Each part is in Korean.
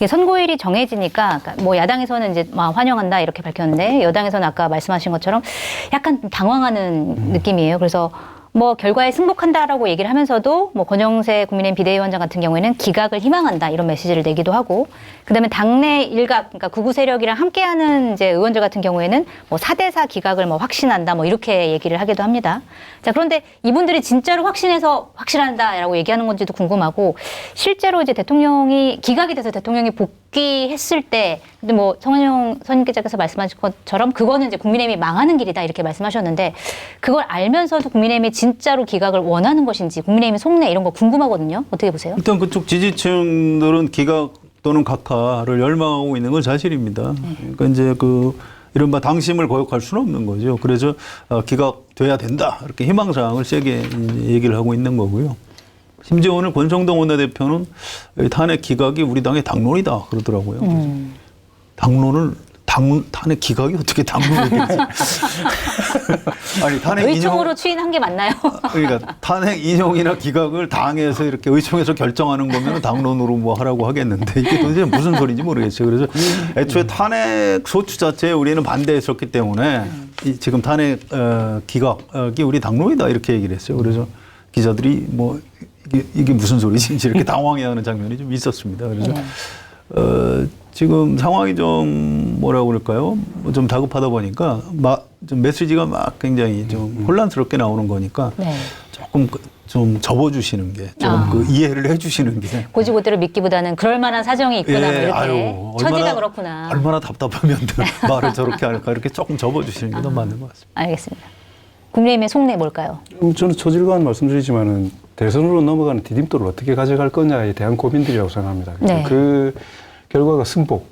선고일이 정해지니까 뭐 야당에서는 이제 막 환영한다 이렇게 밝혔는데 여당에서는 아까 말씀하신 것처럼 약간 당황하는 느낌이에요. 그래서 뭐 결과에 승복한다라고 얘기를 하면서도 뭐 권영세 국민의힘 비대위원장 같은 경우에는 기각을 희망한다 이런 메시지를 내기도 하고, 그다음에 당내 일각 그러니까 극우 세력이랑 함께하는 이제 의원들 같은 경우에는 뭐 4대4 기각을 뭐 확신한다 뭐 이렇게 얘기를 하기도 합니다. 자, 그런데 이분들이 진짜로 확신해서 확실한다라고 얘기하는 건지도 궁금하고, 실제로 이제 대통령이 기각이 돼서 대통령이 복귀했을 때 근데 뭐 성환영 선임기자께서 말씀하신 것처럼 그거는 이제 국민의힘이 망하는 길이다 이렇게 말씀하셨는데, 그걸 알면서도 국민의힘이 진짜로 기각을 원하는 것인지 국민의힘 속내 이런 거 궁금하거든요. 어떻게 보세요? 일단 그쪽 지지층들은 기각 또는 각하를 열망하고 있는 건 사실입니다. 그러니까 이제 그 이른바 당심을 거역할 수는 없는 거죠. 그래서 기각돼야 된다 이렇게 희망사항을 세게 얘기를 하고 있는 거고요. 심지어 오늘 권성동 원내대표는 탄핵 기각이 우리 당의 당론이다 그러더라고요. 탄핵 기각이 어떻게 당론이겠지? 아니, 탄핵 의총으로 추인한 게 맞나요? 그러니까 탄핵 인용이나 기각을 당에서 이렇게 의총에서 결정하는 거면 당론으로 뭐 하라고 하겠는데 이게 도대체 무슨 소리인지 모르겠어요. 그래서 애초에 탄핵 소추 자체에 우리는 반대했었기 때문에 지금 탄핵 기각이 우리 당론이다 이렇게 얘기를 했어요. 그래서 기자들이 뭐 이게 무슨 소리지 이렇게 당황해하는 장면이 좀 있었습니다. 그래서 지금 상황이 좀 뭐라고 그럴까요? 좀 다급하다 보니까 좀 메시지가 막 굉장히 좀 혼란스럽게 나오는 거니까 조금 좀 접어주시는 게, 좀 그 이해를 해주시는 게. 고지고대로 믿기보다는 그럴 만한 사정이 있구나 뭐 이렇게. 처지가 그렇구나. 얼마나 답답하면 말을 저렇게 할까 이렇게 조금 접어주시는 게 더 맞는 것 같습니다. 알겠습니다. 국민의힘의 속내 뭘까요? 저는 초질관 말씀드리지만은 대선으로 넘어가는 디딤돌을 어떻게 가져갈 거냐에 대한 고민들이라고 생각합니다. 네. 그 결과가 승복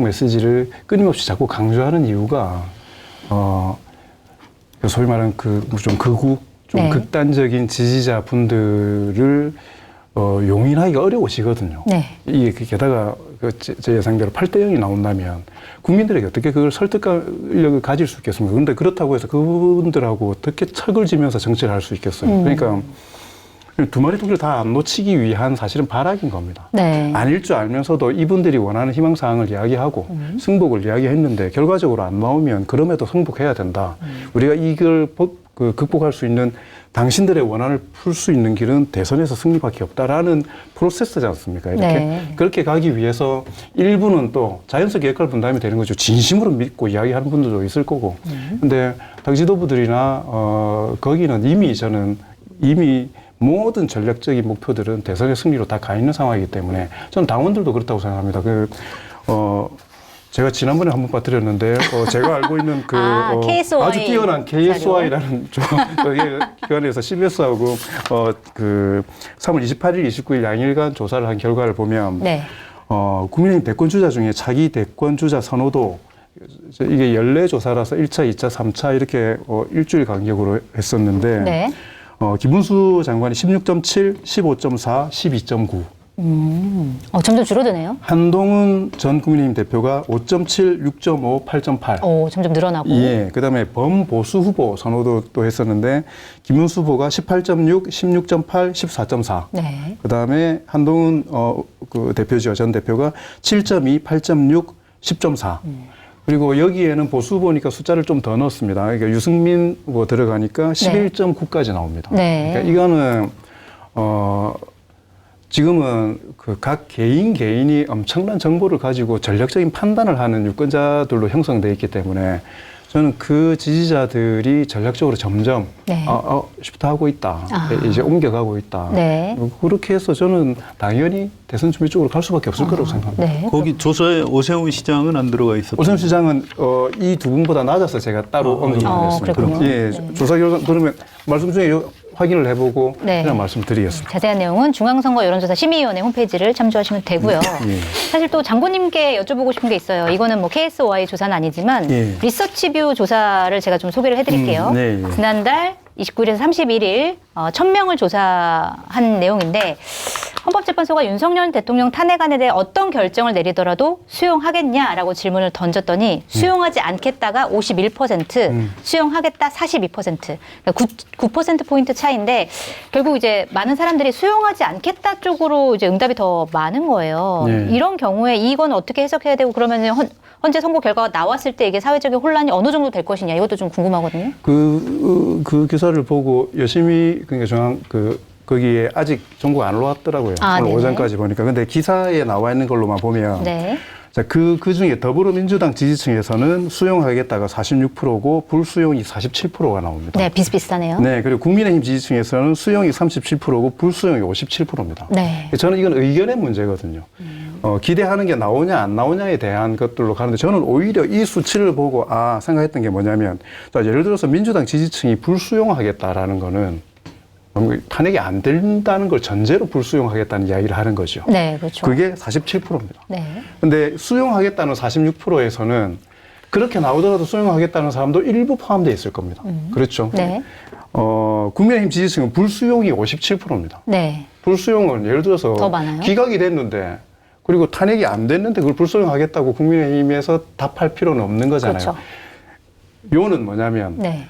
메시지를 끊임없이 자꾸 강조하는 이유가 소위 말하는 좀 극우, 좀 극단적인 지지자분들을 용인하기가 어려우시거든요. 이게 게다가 제 예상대로 8대0이 나온다면 국민들에게 어떻게 그걸 설득력을 가질 수 있겠습니까? 그런데 그렇다고 해서 그분들하고 어떻게 척을 지면서 정치를 할 수 있겠어요? 그러니까 두 마리 토끼를 다 안 놓치기 위한 사실은 발악인 겁니다. 아닐 줄 알면서도 이분들이 원하는 희망사항을 이야기하고 승복을 이야기했는데 결과적으로 안 나오면 그럼에도 승복해야 된다. 우리가 이걸 극복할 수 있는 당신들의 원한을 풀 수 있는 길은 대선에서 승리밖에 없다라는 프로세스지 않습니까? 이렇게 그렇게 가기 위해서 일부는 또 자연스럽게 역할 분담이 되는 거죠. 진심으로 믿고 이야기하는 분들도 있을 거고. 근데 당 지도부들이나 거기는 저는 이미 모든 전략적인 목표들은 대선의 승리로 다 가 있는 상황이기 때문에 저는 당원들도 그렇다고 생각합니다. 제가 지난번에 한번 빠뜨렸는데 제가 알고 있는 KSY 아주 뛰어난 KSY라는 기관에서 CBS하고 3월 28일, 29일 양일간 조사를 한 결과를 보면 국민의힘 대권 주자 중에 자기 대권 주자 선호도 이게 연례 조사라서 1차, 2차, 3차 이렇게 일주일 간격으로 했었는데 김문수 장관이 16.7, 15.4, 12.9. 점점 줄어드네요. 한동훈 전 국민의힘 대표가 5.7, 6.5, 8.8. 점점 늘어나고. 예, 그다음에 범보수 후보 선호도 또 했었는데 김문수 후보가 18.6, 16.8, 14.4. 그다음에 한동훈 대표죠. 전 대표가 7.2, 8.6, 10.4. 그리고 여기에는 보수 후보니까 숫자를 좀 더 넣었습니다. 그러니까 유승민 후보 들어가니까 11.9까지 나옵니다. 그러니까 이거는 지금은 각 개인이 엄청난 정보를 가지고 전략적인 판단을 하는 유권자들로 형성되어 있기 때문에 저는 그 지지자들이 전략적으로 점점 시프트하고 있다. 이제 옮겨가고 있다. 그렇게 해서 저는 당연히 대선 준비 쪽으로 갈 수밖에 없을 거라고 생각합니다. 거기 조사에 오세훈 시장은 안 들어가 있었죠? 오세훈 시장은 이 두 분보다 낮아서 제가 따로 언급을 했습니다. 예, 조사 결과 그러면 말씀 중에 확인을 해보고 그냥 말씀드리겠습니다. 자세한 내용은 중앙선거 여론조사 심의위원회 홈페이지를 참조하시면 되고요. 사실 또 장관님께 여쭤보고 싶은 게 있어요. 이거는 뭐 KSY 조사는 아니지만 리서치뷰 조사를 제가 좀 소개를 해드릴게요. 지난달 29일에서 31일 1000명을 조사한 내용인데 헌법재판소가 윤석열 대통령 탄핵안에 대해 어떤 결정을 내리더라도 수용하겠냐라고 질문을 던졌더니 수용하지 않겠다가 51%, 수용하겠다 42%, 그러니까 9%포인트 차이인데 결국 이제 많은 사람들이 수용하지 않겠다 쪽으로 이제 응답이 더 많은 거예요. 네. 이런 경우에 이건 어떻게 해석해야 되고 그러면 현재 선고 결과가 나왔을 때 이게 사회적인 혼란이 어느 정도 될 것이냐 이것도 좀 궁금하거든요. 그 기사를 보고 열심히 그러니까 거기에 아직 정보가 안 올라왔더라고요. 오늘 네네. 오전까지 보니까. 근데 기사에 나와 있는 걸로만 보면 네. 자, 그 중에 더불어민주당 지지층에서는 수용하겠다가 46%고 불수용이 47%가 나옵니다. 네, 비슷비슷하네요. 네, 그리고 국민의힘 지지층에서는 수용이 37%고 불수용이 57%입니다. 네. 저는 이건 의견의 문제거든요. 기대하는 게 나오냐 안 나오냐에 대한 것들로 가는데 저는 오히려 이 수치를 보고 생각했던 게 뭐냐면 자, 예를 들어서 민주당 지지층이 불수용하겠다라는 거는 탄핵이 안 된다는 걸 전제로 불수용하겠다는 이야기를 하는 거죠. 네, 그렇죠. 그게 47%입니다. 네. 근데 수용하겠다는 46%에서는 그렇게 나오더라도 수용하겠다는 사람도 일부 포함되어 있을 겁니다. 그렇죠. 네. 국민의힘 지지층은 불수용이 57%입니다. 네. 불수용은 예를 들어서 더 많아요? 기각이 됐는데 그리고 탄핵이 안 됐는데 그걸 불수용하겠다고 국민의힘에서 답할 필요는 없는 거잖아요. 그렇죠. 요는 뭐냐면 네.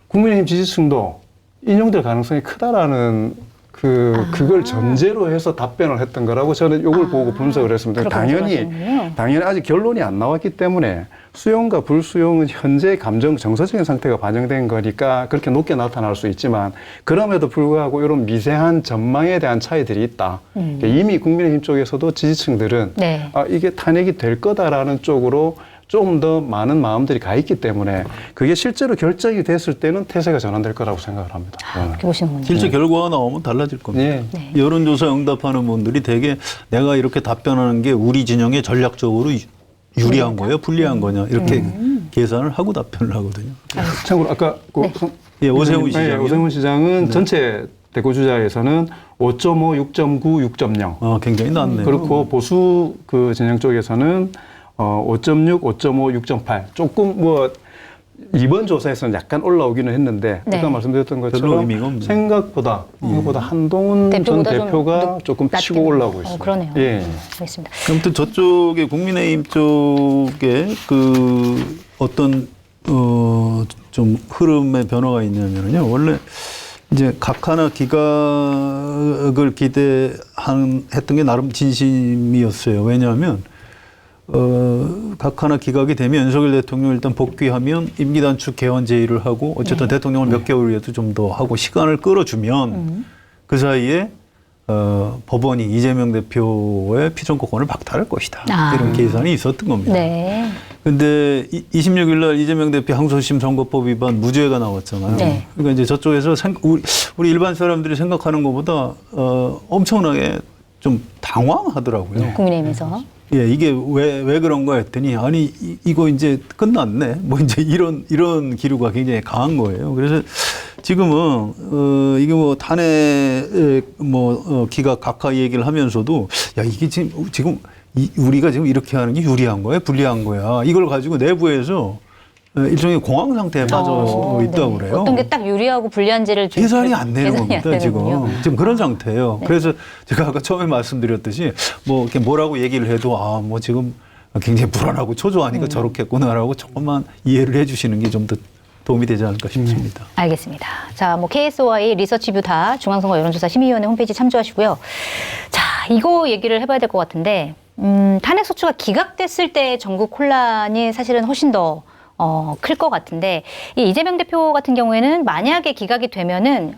국민의힘 지지층도 인용될 가능성이 크다라는 그걸 전제로 해서 답변을 했던 거라고 저는 이걸 보고 분석을 했습니다. 당연히 아직 결론이 안 나왔기 때문에 수용과 불수용은 현재 감정 정서적인 상태가 반영된 거니까 그렇게 높게 나타날 수 있지만 그럼에도 불구하고 이런 미세한 전망에 대한 차이들이 있다. 이미 국민의힘 쪽에서도 지지층들은 네. 이게 탄핵이 될 거다라는 쪽으로 좀 더 많은 마음들이 가 있기 때문에 그게 실제로 결정이 됐을 때는 태세가 전환될 거라고 생각을 합니다. 그렇게 보시는군요. 실제 결과가 나오면 달라질 겁니다. 네. 네. 여론조사 응답하는 분들이 되게 내가 이렇게 답변하는 게 우리 진영에 전략적으로 유리한 거예요, 불리한 거냐 이렇게 계산을 하고 답변을 하거든요. 참고로 아까 예, 오세훈 시장. 네, 오세훈 시장은 전체 대구 주자에서는 5.5, 6.9, 6.0. 굉장히 낮네요. 그렇고 보수 그 진영 쪽에서는 5.6, 5.5, 6.8. 조금 이번 조사에서는 약간 올라오기는 했는데 네. 아까 말씀드렸던 별로 것처럼 의미가 없네요. 생각보다 이거보다 한동훈 전 대표보다 대표가 좀 조금 낮게 치고 올라오고 있습니다. 그러네요. 예. 알겠습니다. 아무튼 저쪽에 국민의힘 쪽에 어떤 좀 흐름의 변화가 있냐면요. 원래 이제 각 하나 기각을 했던 게 나름 진심이었어요. 왜냐하면 각 하나 기각이 되면 윤석열 대통령 일단 복귀하면 임기 단축 개헌 제의를 하고 어쨌든 대통령을 몇 개월이라도 좀 더 하고 시간을 끌어주면 그 사이에 법원이 이재명 대표의 피선거권을 박탈할 것이다. 이런 계산이 있었던 겁니다. 네. 근데 26일 날 이재명 대표 항소심 선거법 위반 무죄가 나왔잖아요. 네. 그러니까 이제 저쪽에서 우리 일반 사람들이 생각하는 것보다 엄청나게 좀 당황하더라고요. 국민의힘에서. 예, 이게 왜 그런가 했더니 아니 이거 이제 끝났네. 이제 이런 기류가 굉장히 강한 거예요. 그래서 지금은 이게 탄핵 기각 각하 얘기를 하면서도 야 이게 지금 우리가 지금 이렇게 하는 게 유리한 거야, 불리한 거야. 이걸 가지고 내부에서 일종의 공황 상태에 빠져 있다고 그래요. 어떤 게 딱 유리하고 불리한지를 계산이 안 되는 겁니다. 되는군요. 지금 그런 상태예요. 네. 그래서 제가 아까 처음에 말씀드렸듯이 이렇게 뭐라고 얘기를 해도 지금 굉장히 불안하고 초조하니까 저렇겠구나라고 조금만 이해를 해주시는 게 좀 더 도움이 되지 않을까 싶습니다. 알겠습니다. 자, KSOI 리서치뷰 다 중앙선거 여론조사 심의위원회 홈페이지 참조하시고요. 자, 이거 얘기를 해봐야 될 것 같은데 탄핵 소추가 기각됐을 때 전국 혼란이 사실은 훨씬 더 클 것 같은데 이 이재명 대표 같은 경우에는 만약에 기각이 되면은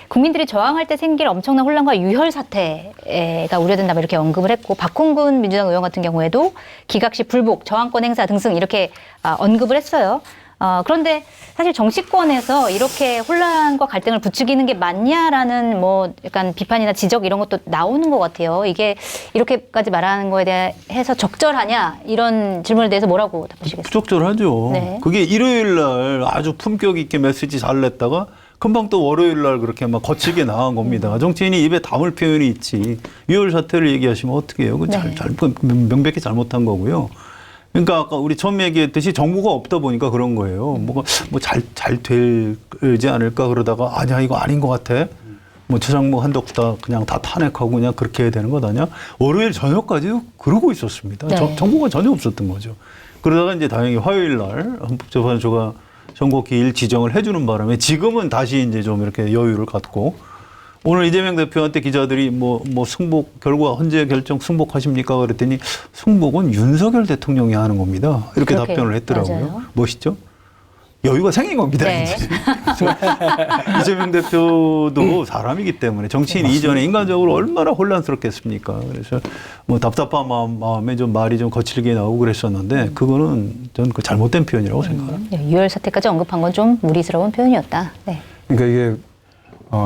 국민들이 저항할 때 생길 엄청난 혼란과 유혈 사태가 우려된다 이렇게 언급을 했고 박홍근 민주당 의원 같은 경우에도 기각 시 불복, 저항권 행사 등등 이렇게 언급을 했어요. 그런데 사실 정치권에서 이렇게 혼란과 갈등을 부추기는 게 맞냐라는 약간 비판이나 지적 이런 것도 나오는 것 같아요. 이게 이렇게까지 말하는 거에 대해서 적절하냐 이런 질문에 대해서 뭐라고 답하시겠어요? 부적절하죠. 네. 그게 일요일 날 아주 품격 있게 메시지 잘 냈다가 금방 또 월요일 날 그렇게 거칠게 나간 겁니다. 정치인이 입에 담을 표현이 있지. 유혈 사태를 얘기하시면 어떻게 해요? 명백히 잘못한 거고요. 그러니까 아까 우리 처음 얘기했듯이 정보가 없다 보니까 그런 거예요. 잘 되지 않을까 그러다가 아니야 이거 아닌 것 같아. 뭐 최상목 한덕수 다 그냥 다 탄핵하고 그냥 그렇게 해야 되는 것 아니야? 월요일 저녁까지도 그러고 있었습니다. 네. 정보가 전혀 없었던 거죠. 그러다가 이제 다행히 화요일 날 헌법재판소가 선고 기일 지정을 해주는 바람에 지금은 다시 이제 좀 이렇게 여유를 갖고 오늘 이재명 대표한테 기자들이 뭐 승복 결과 헌재 결정 승복하십니까? 그랬더니 승복은 윤석열 대통령이 하는 겁니다. 이렇게 그렇게, 답변을 했더라고요. 맞아요. 멋있죠? 여유가 생긴 겁니다. 네. 이제. 이재명 대표도 사람이기 때문에 정치인 이전에 인간적으로 얼마나 혼란스럽겠습니까? 그래서 뭐 답답한 마음에 좀 말이 좀 거칠게 나오고 그랬었는데 그거는 저는 그 잘못된 표현이라고 생각합니다. 유혈 사태까지 언급한 건 좀 무리스러운 표현이었다. 네. 그러니까 이게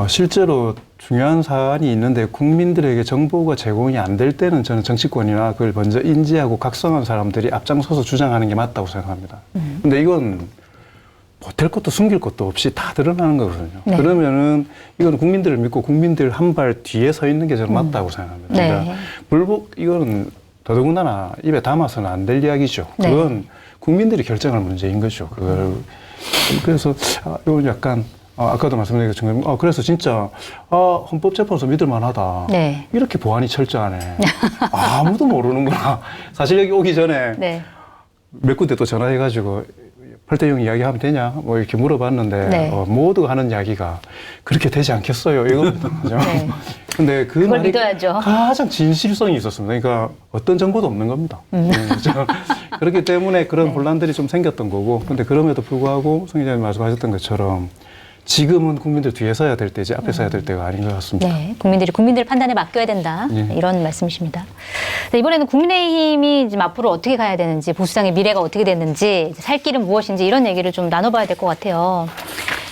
실제로 중요한 사안이 있는데 국민들에게 정보가 제공이 안 될 때는 저는 정치권이나 그걸 먼저 인지하고 각성한 사람들이 앞장서서 주장하는 게 맞다고 생각합니다. 근데 이건 보탤 것도 숨길 것도 없이 다 드러나는 거거든요. 네. 그러면은 이건 국민들을 믿고 국민들 한 발 뒤에 서 있는 게 저는 맞다고 생각합니다. 네. 그러니까 불복 이거는 더더군다나 입에 담아서는 안 될 이야기죠. 네. 그건 국민들이 결정할 문제인 거죠. 그걸 그래서 이건 약간 아까도 말씀드린 것처럼 그래서 진짜 헌법재판소 믿을 만하다. 네. 이렇게 보안이 철저하네. 아무도 모르는구나. 사실 여기 오기 전에 네. 몇 군데 또 전화해가지고 8대0 이야기하면 되냐? 뭐 이렇게 물어봤는데 네. 모두가 하는 이야기가 그렇게 되지 않겠어요. 이거거든요. 네. 근데 그 그걸 말이 믿어야죠. 가장 진실성이 있었습니다. 그러니까 어떤 정보도 없는 겁니다. 그렇죠? 그렇기 때문에 그런 네. 혼란들이 좀 생겼던 거고 근데 그럼에도 불구하고 성 기자님 말씀하셨던 것처럼 지금은 국민들 뒤에 서야 될 때지 앞에 서야 될 때가 아닌 것 같습니다. 네, 국민들 판단에 맡겨야 된다. 네. 이런 말씀이십니다. 네, 이번에는 국민의힘이 지금 앞으로 어떻게 가야 되는지, 보수당의 미래가 어떻게 됐는지, 살 길은 무엇인지 이런 얘기를 좀 나눠봐야 될 것 같아요.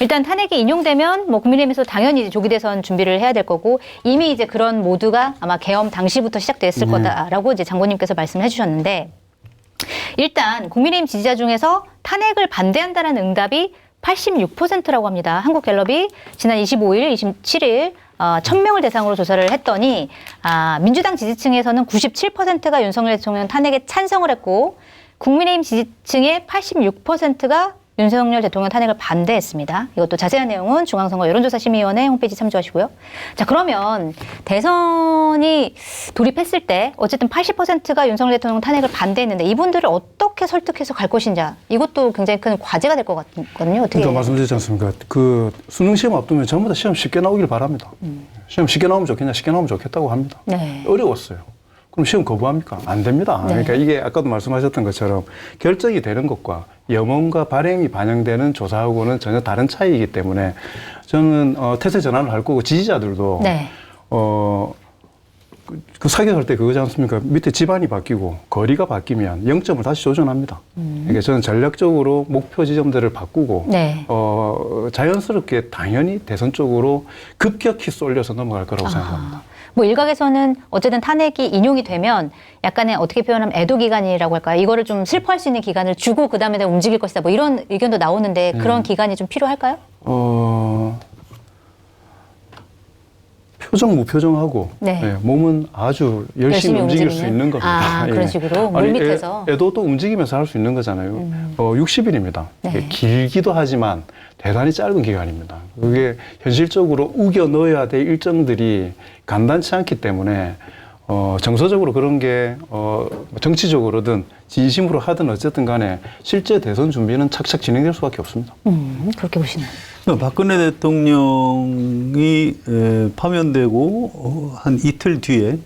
일단 탄핵이 인용되면 뭐 국민의힘에서 당연히 이제 조기 대선 준비를 해야 될 거고 이미 이제 그런 모두가 아마 계엄 당시부터 시작됐을 거다라고 이제 장관님께서 말씀을 해주셨는데 일단 국민의힘 지지자 중에서 탄핵을 반대한다는 응답이 86%라고 합니다. 한국갤럽이 지난 25일, 27일 1,000명을 대상으로 조사를 했더니 민주당 지지층에서는 97%가 윤석열 대통령 탄핵에 찬성을 했고 국민의힘 지지층의 86%가 윤석열 대통령 탄핵을 반대했습니다. 이것도 자세한 내용은 중앙선거 여론조사심의위원회 홈페이지 참조하시고요. 자, 그러면 대선이 돌입했을 때 어쨌든 80%가 윤석열 대통령 탄핵을 반대했는데 이분들을 어떻게 설득해서 갈 것인가 이것도 굉장히 큰 과제가 될 것 같거든요. 어떻게? 그러니까 말씀드렸지 않습니까? 그 수능 시험 앞두면 전부 다 시험 쉽게 나오길 바랍니다. 시험 쉽게 나오면 좋겠냐, 쉽게 나오면 좋겠다고 합니다. 네. 어려웠어요. 그럼 시험 거부합니까? 안 됩니다. 네. 그러니까 이게 아까도 말씀하셨던 것처럼 결정이 되는 것과 염원과 발행이 반영되는 조사하고는 전혀 다른 차이이기 때문에 저는 태세 전환을 할 거고 지지자들도 네. 그 사격할 때 그거지 않습니까? 밑에 집안이 바뀌고 거리가 바뀌면 0점을 다시 조정합니다. 그러니까 저는 전략적으로 목표 지점들을 바꾸고 네. 자연스럽게 당연히 대선 쪽으로 급격히 쏠려서 넘어갈 거라고 생각합니다. 뭐 일각에서는 어쨌든 탄핵이 인용이 되면 약간의 어떻게 표현하면 애도 기간이라고 할까요? 이거를 좀 슬퍼할 수 있는 기간을 주고 그 다음에 움직일 것이다. 뭐 이런 의견도 나오는데 그런 기간이 좀 필요할까요? 표정 무표정하고 네. 네, 몸은 아주 열심히 움직일 수 있는 겁니다. 그런 식으로 물밑에서. 애도 또 움직이면서 할 수 있는 거잖아요. 60일입니다. 네. 길기도 하지만 대단히 짧은 기간입니다. 그게 현실적으로 우겨 넣어야 될 일정들이 간단치 않기 때문에 정서적으로 그런 게 정치적으로든 진심으로 하든 어쨌든 간에 실제 대선 준비는 착착 진행될 수밖에 없습니다. 그렇게 보시나요? 박근혜 대통령이 파면되고 한 이틀 뒤에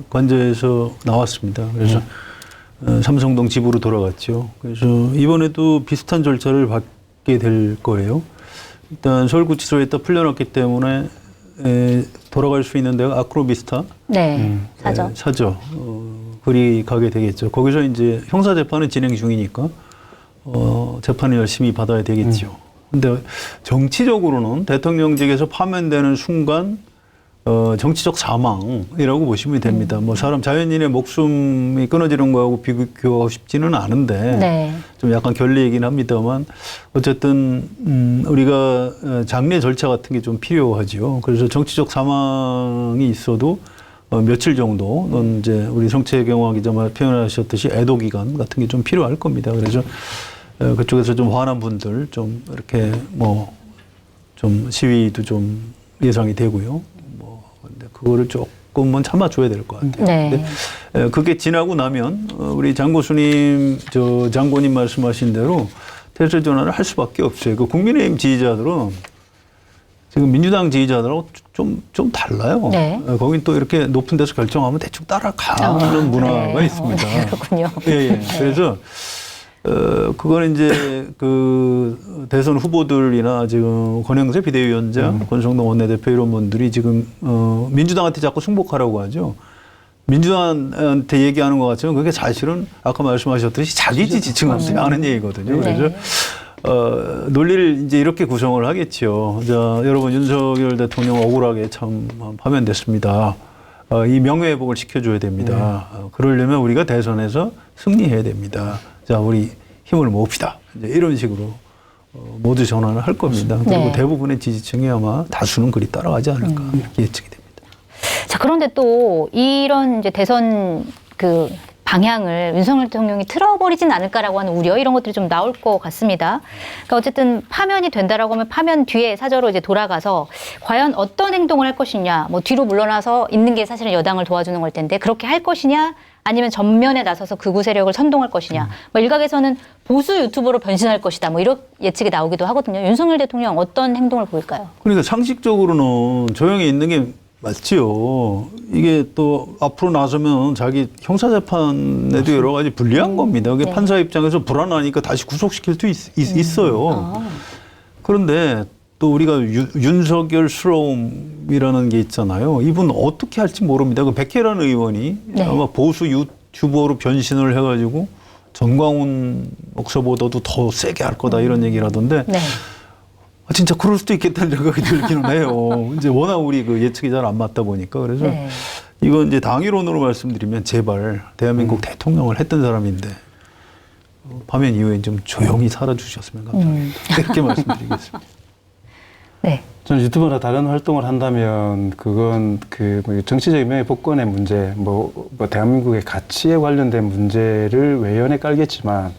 관저에서 나왔습니다. 그래서 삼성동 집으로 돌아갔죠. 그래서 이번에도 비슷한 절차를 받게 될 거예요. 일단 서울구치소에 있다 풀려났기 때문에 돌아갈 수 있는 데가 아크로비스타. 네, 사죠. 사죠. 그리 가게 되겠죠. 거기서 이제 형사재판은 진행 중이니까 재판을 열심히 받아야 되겠죠. 근데 정치적으로는 대통령직에서 파면되는 순간 정치적 사망이라고 보시면 됩니다. 뭐 사람 자연인의 목숨이 끊어지는 거하고 비교하고 싶지는 않은데 네. 좀 약간 결례이긴 합니다만 어쨌든 우리가 장례 절차 같은 게 좀 필요하죠. 그래서 정치적 사망이 있어도 며칠 정도는 이제 우리 성채경화 기자가 표현하셨듯이 애도 기간 같은 게 좀 필요할 겁니다. 그래서 그쪽에서 좀 화난 분들 좀 이렇게 뭐 좀 시위도 좀 예상이 되고요. 뭐 근데 그거를 조금은 참아줘야 될 것 같아요. 네. 근데 그게 지나고 나면 우리 장 교수님, 장관님 말씀하신 대로 대세 전환을 할 수밖에 없어요. 그 국민의힘 지지자들은 지금 민주당 지지자들하고 좀 달라요. 네. 거긴 또 이렇게 높은 데서 결정하면 대충 따라가는 문화가 네. 있습니다. 그렇군요. 예. 그래서 그거는 이제 그 대선 후보들이나 지금 권영세 비대위원장, 권성동 원내대표 이런 분들이 지금 민주당한테 자꾸 승복하라고 하죠. 민주당한테 얘기하는 것 같지만 그게 사실은 아까 말씀하셨듯이 자기 지지층한테 하는 얘기거든요. 그래서 논리를 이제 이렇게 구성을 하겠죠. 자, 여러분 윤석열 대통령 억울하게 참 파면됐습니다. 이 명예회복을 시켜줘야 됩니다. 그러려면 우리가 대선에서 승리해야 됩니다. 자, 우리 힘을 모읍시다. 이제 이런 식으로 모두 전환을 할 겁니다. 그리고 네. 대부분의 지지층이 아마 다수는 그리 따라가지 않을까 이렇게 예측이 됩니다. 자, 그런데 또 이런 이제 대선 그 방향을 윤석열 대통령이 틀어버리진 않을까라고 하는 우려 이런 것들이 좀 나올 것 같습니다. 그러니까 어쨌든 파면이 된다라고 하면 파면 뒤에 사저로 이제 돌아가서 과연 어떤 행동을 할 것이냐, 뭐 뒤로 물러나서 있는 게 사실은 여당을 도와주는 걸 텐데 그렇게 할 것이냐, 아니면 전면에 나서서 극우 세력을 선동할 것이냐. 뭐 일각에서는 보수 유튜버로 변신할 것이다. 뭐 이런 예측이 나오기도 하거든요. 윤석열 대통령 어떤 행동을 보일까요? 그러니까 상식적으로는 조용히 있는 게 맞지요. 이게 또 앞으로 나서면 자기 형사재판에도 여러 가지 불리한 겁니다. 그게 네. 판사 입장에서 불안하니까 다시 구속시킬 수도 있어요. 그런데 또 우리가 윤석열스러움이라는 게 있잖아요. 이분 어떻게 할지 모릅니다. 그 백혜란 의원이 네. 아마 보수 유튜버로 변신을 해가지고 전광훈 목사보다도 더 세게 할 거다 이런 얘기를 하던데 네. 진짜 그럴 수도 있겠다는 생각이 들기는 해요. 이제 워낙 우리 그 예측이 잘 안 맞다 보니까. 그래서 네. 이건 이제 당일론으로 말씀드리면 제발 대한민국 대통령을 했던 사람인데 파면 이후에 좀 조용히 살아주셨으면 감사합니다. 이렇게 말씀드리겠습니다. 네. 저는 유튜버나 다른 활동을 한다면 그건 그 정치적인 명예 복권의 문제, 뭐 대한민국의 가치에 관련된 문제를 외연에 깔겠지만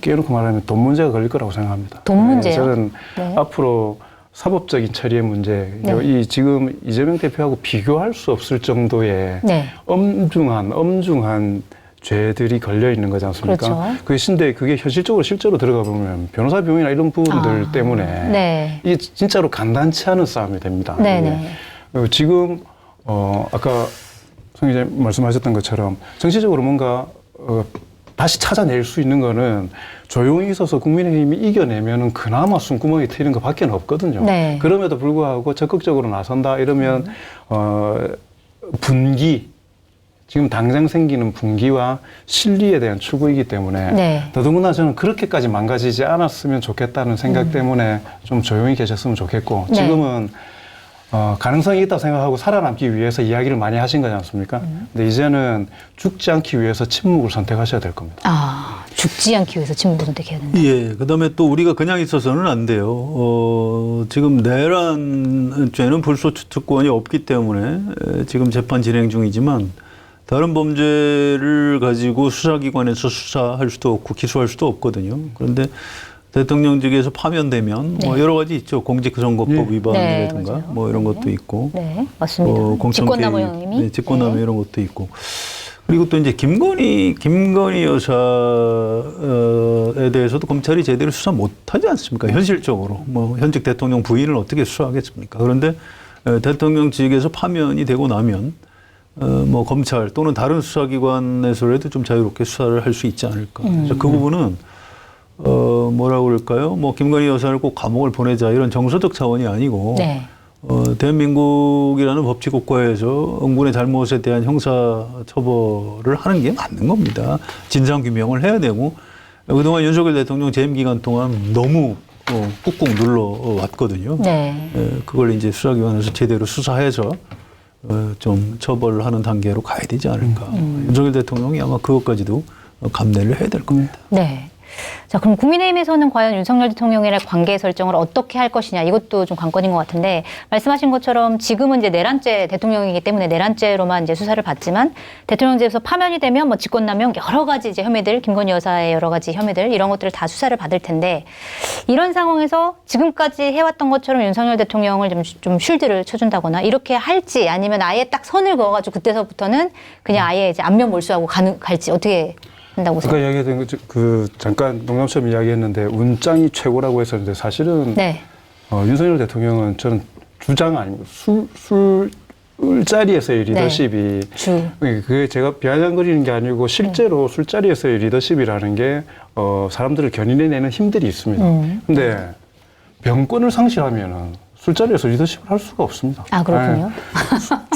끼워놓고 말하면 돈 문제가 걸릴 거라고 생각합니다. 돈 문제요? 저는 네. 앞으로 사법적인 처리의 문제, 네. 이 지금 이재명 대표하고 비교할 수 없을 정도의 네. 엄중한 죄들이 걸려 있는 거지 않습니까? 그렇죠. 그것인데 그게 현실적으로 실제로 들어가 보면 변호사 비용이나 이런 부분들 때문에 네. 이게 진짜로 간단치 않은 싸움이 됩니다. 네네. 지금 아까 송 기자님 말씀하셨던 것처럼 정치적으로 뭔가 다시 찾아낼 수 있는 거는 조용히 있어서 국민의힘이 이겨내면은 그나마 숨구멍이 트이는 것밖에 없거든요. 네. 그럼에도 불구하고 적극적으로 나선다 이러면 분기, 지금 당장 생기는 분기와 실리에 대한 추구이기 때문에 네. 더더구나 저는 그렇게까지 망가지지 않았으면 좋겠다는 생각 때문에 좀 조용히 계셨으면 좋겠고 네. 지금은 가능성이 있다고 생각하고 살아남기 위해서 이야기를 많이 하신 거지 않습니까? 근데 이제는 죽지 않기 위해서 침묵을 선택하셔야 될 겁니다. 아, 죽지 않기 위해서 침묵을 선택해야 된다. 예, 그다음에 또 우리가 그냥 있어서는 안 돼요. 지금 내란죄는 불소추 특권이 없기 때문에 지금 재판 진행 중이지만 다른 범죄를 가지고 수사기관에서 수사할 수도 없고 기소할 수도 없거든요. 그런데 대통령직에서 파면되면 뭐 여러 가지 있죠. 공직선거법 위반이라든가 네, 뭐 이런 것도 있고. 네, 맞습니다. 직권남용 혐의. 네, 직권남용 이런 것도 있고. 그리고 또 이제 김건희 여사에 대해서도 검찰이 제대로 수사 못하지 않습니까? 현실적으로 뭐 현직 대통령 부인을 어떻게 수사하겠습니까? 그런데 대통령 측에서 파면이 되고 나면 뭐 검찰 또는 다른 수사기관에서라도 좀 자유롭게 수사를 할 수 있지 않을까. 그래서 그 부분은 뭐라고 그럴까요? 뭐 김건희 여사를 꼭 감옥을 보내자 이런 정서적 차원이 아니고 네. 대한민국이라는 법치국가에서 응분의 잘못에 대한 형사 처벌을 하는 게 맞는 겁니다. 진상 규명을 해야 되고 그동안 윤석열 대통령 재임 기간 동안 너무 꾹꾹 눌러 왔거든요. 네. 그걸 이제 수사기관에서 제대로 수사해서 좀 처벌하는 단계로 가야 되지 않을까. 윤석열 대통령이 아마 그것까지도 감내를 해야 될 겁니다. 네. 자, 그럼 국민의힘에서는 과연 윤석열 대통령이랑 관계 설정을 어떻게 할 것이냐, 이것도 좀 관건인 것 같은데, 말씀하신 것처럼 지금은 이제 내란죄 대통령이기 때문에 내란죄로만 이제 수사를 받지만, 대통령제에서 파면이 되면 뭐 직권남용 여러 가지 이제 혐의들, 김건희 여사의 여러 가지 혐의들, 이런 것들을 다 수사를 받을 텐데, 이런 상황에서 지금까지 해왔던 것처럼 윤석열 대통령을 좀 쉴드를 쳐준다거나 이렇게 할지, 아니면 아예 딱 선을 그어가지고 그때서부터는 그냥 아예 이제 안면 몰수하고 갈지, 어떻게 한다고 아까 생각해요? 이야기했던 그 잠깐 농담처럼 이야기했는데 운짱이 최고라고 했었는데 사실은 네. 윤석열 대통령은 저는 주장 아니고 술자리에서의 리더십이 그게 제가 비아냥거리는 게 아니고 실제로 술자리에서의 리더십이라는 게 사람들을 견인해내는 힘들이 있습니다. 근데 병권을 상실하면은 술자리에서 리더십을 할 수가 없습니다. 아, 그렇군요.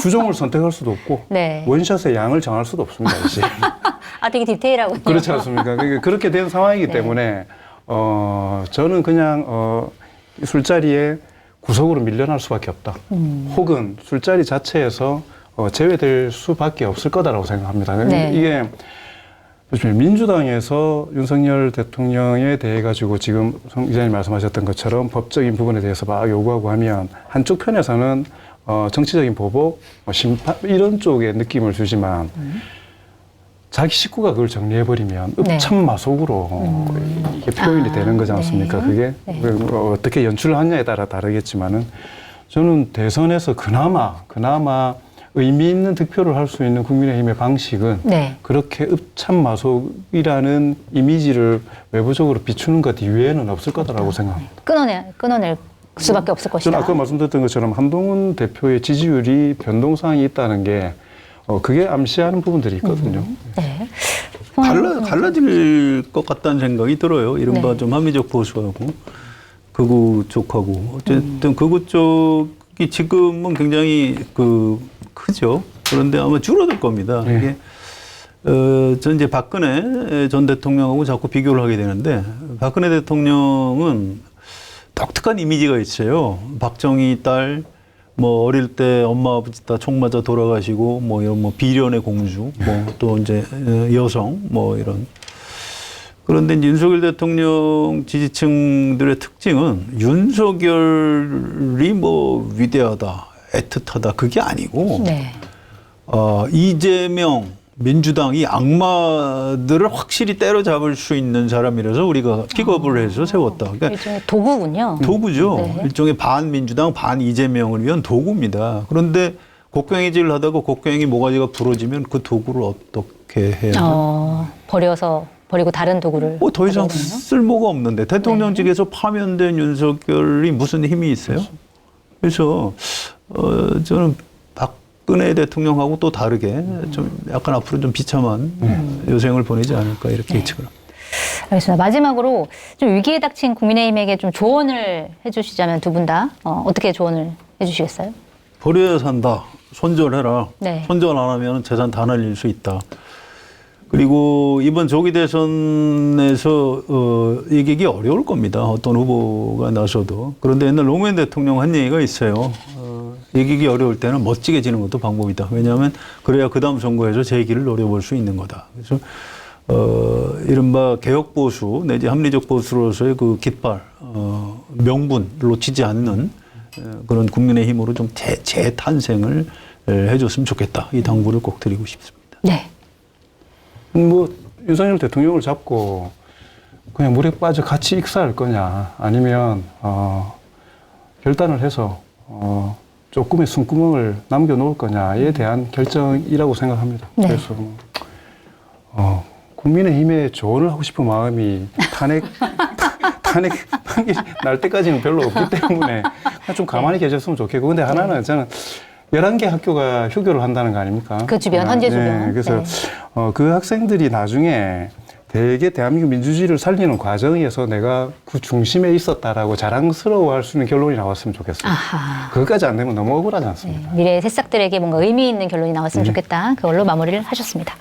주종을 선택할 수도 없고 네. 원샷의 양을 정할 수도 없습니다. 이제. 아, 되게 디테일하군요. 그렇지 않습니까? 그렇게 된 상황이기 네. 때문에 저는 그냥 술자리에 구석으로 밀려날 수밖에 없다. 혹은 술자리 자체에서 제외될 수밖에 없을 거다라고 생각합니다. 네. 이게 민주당에서 윤석열 대통령에 대해 가지고 지금 성 기자님 말씀하셨던 것처럼 법적인 부분에 대해서 막 요구하고 하면 한쪽 편에서는 정치적인 보복, 심판 이런 쪽의 느낌을 주지만 자기 식구가 그걸 정리해버리면 읍참마속으로 이게 표현이 되는 거지 않습니까? 네. 그게 어떻게 연출을 하느냐에 따라 다르겠지만은 저는 대선에서 그나마 의미 있는 득표를 할 수 있는 국민의힘의 방식은 그렇게 읍참마속이라는 이미지를 외부적으로 비추는 것 이외에는 없을 거다라고 생각합니다. 끊어낼 수밖에 없을 것이다. 저는 아까 말씀드렸던 것처럼 한동훈 대표의 지지율이 변동사항이 있다는 게 그게 암시하는 부분들이 있거든요. 네. 갈라질 것 같다는 생각이 들어요. 이른바 좀 합리적 보수하고 극우 쪽하고. 어쨌든 극우 쪽이 지금은 굉장히 크죠. 그런데 아마 줄어들 겁니다. 이게 전 이제 박근혜 전 대통령하고 자꾸 비교를 하게 되는데, 박근혜 대통령은 독특한 이미지가 있어요. 박정희 딸, 뭐 어릴 때 엄마 아버지 다 총 맞아 돌아가시고, 뭐 이런 뭐 비련의 공주, 뭐 또 이제 여성, 뭐 이런. 그런데 이제 윤석열 대통령 지지층들의 특징은 윤석열이 뭐 위대하다, 애틋하다, 그게 아니고, 이재명, 민주당이 악마들을 확실히 때려잡을 수 있는 사람이라서 우리가 픽업을 해서 세웠다. 그러니까 일종의 도구군요. 도구죠. 일종의 반민주당, 반 이재명을 위한 도구입니다. 그런데 곡괭이질을 하다가 곡괭이 모가지가 부러지면 그 도구를 어떻게 해야 버리고 다른 도구를. 뭐 더 이상 쓸모가 없는데 대통령직에서 파면된 윤석열이 무슨 힘이 있어요? 그래서 저는 박근혜 대통령하고 또 다르게 좀 약간 앞으로 좀 비참한 여생을 보내지 않을까 이렇게 예측을 합니다. 알겠습니다. 마지막으로 좀 위기에 닥친 국민의힘에게 좀 조언을 해주시자면 두 분 다 어떻게 조언을 해주시겠어요? 버려야 산다. 손절해라. 손절 안 하면 재산 다 날릴 수 있다. 그리고 이번 조기 대선에서 이기기 어려울 겁니다. 어떤 후보가 나서도. 그런데 옛날 노무현 대통령 한 얘기가 있어요. 이기기 어려울 때는 멋지게 지는 것도 방법이다. 왜냐하면 그래야 그 다음 선거에서 제 길을 노려볼 수 있는 거다. 그래서 이른바 개혁 보수 내지 합리적 보수로서의 그 깃발, 명분 놓치지 않는 그런 국민의힘으로 좀 재탄생을 해줬으면 좋겠다. 이 당부를 꼭 드리고 싶습니다. 네. 뭐 윤석열 대통령을 잡고 그냥 물에 빠져 같이 익사할 거냐, 아니면 결단을 해서 조금의 숨구멍을 남겨놓을 거냐에 대한 결정이라고 생각합니다. 그래서 국민의힘에 조언을 하고 싶은 마음이 탄핵 날 때까지는 별로 없기 때문에 좀 가만히 계셨으면 좋겠고, 근데 하나는 저는 11개 학교가 휴교를 한다는 거 아닙니까? 그 주변, 헌재 주변. 그래서 그 학생들이 나중에 되게 대한민국 민주주의를 살리는 과정에서 내가 그 중심에 있었다라고 자랑스러워할 수 있는 결론이 나왔으면 좋겠어요. 그것까지 안 되면 너무 억울하지 않습니까? 미래의 새싹들에게 뭔가 의미 있는 결론이 나왔으면 좋겠다. 그걸로 마무리를 하셨습니다.